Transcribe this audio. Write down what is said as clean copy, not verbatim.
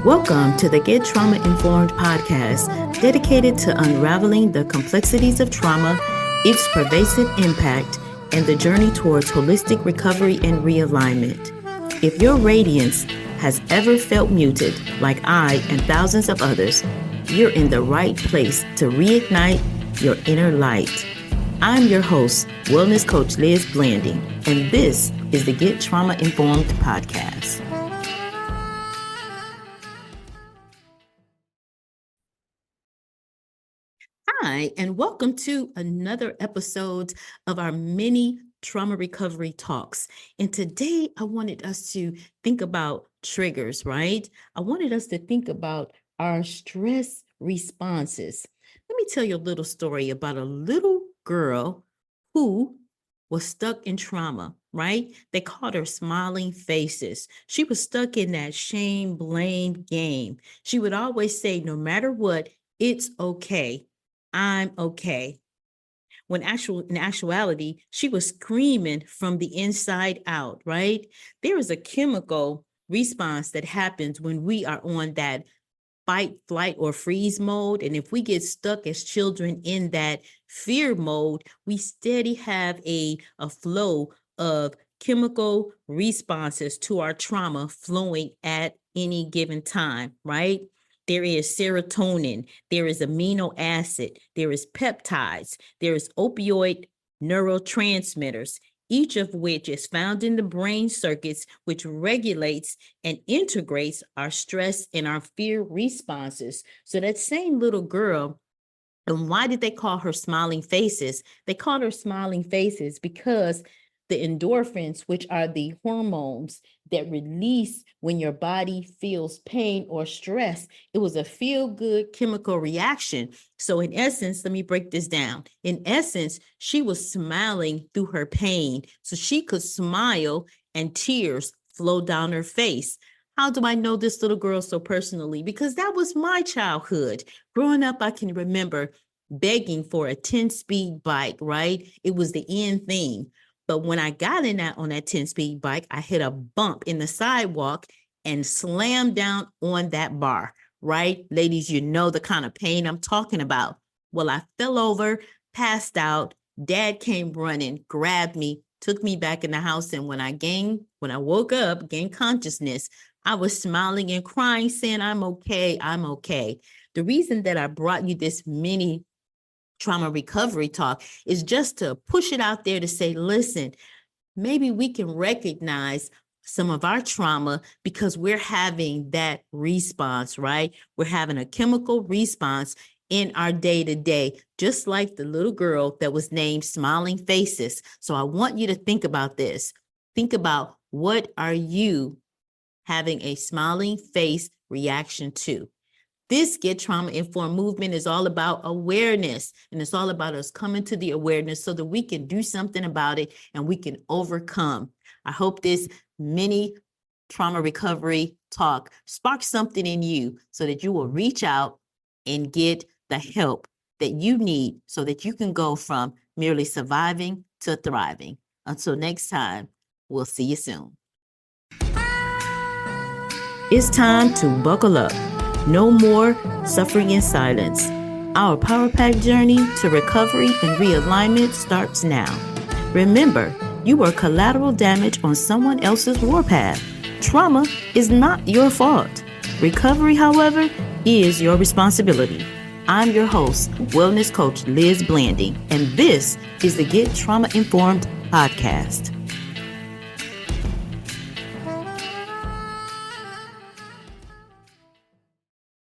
Welcome to the Get Trauma Informed podcast, dedicated to unraveling the complexities of trauma, its pervasive impact, and the journey towards holistic recovery and realignment. If your radiance has ever felt muted, like I and thousands of others, you're in the right place to reignite your inner light. I'm your host, Wellness Coach Liz Blanding, and this is the Get Trauma Informed podcast. Hi, and welcome to another episode of our mini trauma recovery talks. And today I wanted us to think about triggers, right? I wanted us to think about our stress responses. Let me tell you a little story about a little girl who was stuck in trauma, right? They called her smiling faces. She was stuck in that shame, blame game. She would always say, no matter what, it's okay. I'm okay. When in actuality, she was screaming from the inside out, right? There is a chemical response that happens when we are on that fight, flight, or freeze mode. And if we get stuck as children in that fear mode, we steady have a flow of chemical responses to our trauma flowing at any given time, right? There is serotonin, there is amino acid, there is peptides, there is opioid neurotransmitters, each of which is found in the brain circuits, which regulates and integrates our stress and our fear responses. So that same little girl, and why did they call her smiling faces? They called her smiling faces because the endorphins, which are the hormones that release when your body feels pain or stress, it was a feel-good chemical reaction. So in essence, let me break this down. In essence, she was smiling through her pain, so she could smile and tears flow down her face. How do I know this little girl so personally? Because that was my childhood. Growing up, I can remember begging for a 10-speed bike, right? It was the end thing. But when I got on that 10-speed bike, I hit a bump in the sidewalk and slammed down on that bar, right? Ladies, you know the kind of pain I'm talking about. Well, I fell over, passed out. Dad came running, grabbed me, took me back in the house. And when I woke up, gained consciousness, I was smiling and crying, saying, I'm okay, I'm okay. The reason that I brought you this mini trauma recovery talk is just to push it out there to say, listen, maybe we can recognize some of our trauma because we're having that response, right? We're having a chemical response in our day-to-day, just like the little girl that was named Smiling Faces. So I want you to think about this. Think about, what are you having a smiling face reaction to? This Get Trauma Informed movement is all about awareness, and it's all about us coming to the awareness so that we can do something about it and we can overcome. I hope this mini trauma recovery talk sparks something in you so that you will reach out and get the help that you need so that you can go from merely surviving to thriving. Until next time, we'll see you soon. It's time to buckle up. No more suffering in silence. Our Power Pack journey to recovery and realignment starts now. Remember, you are collateral damage on someone else's warpath. Trauma is not your fault. Recovery, however, is your responsibility. I'm your host, Wellness Coach Liz Blanding, and this is the Get Trauma Informed podcast.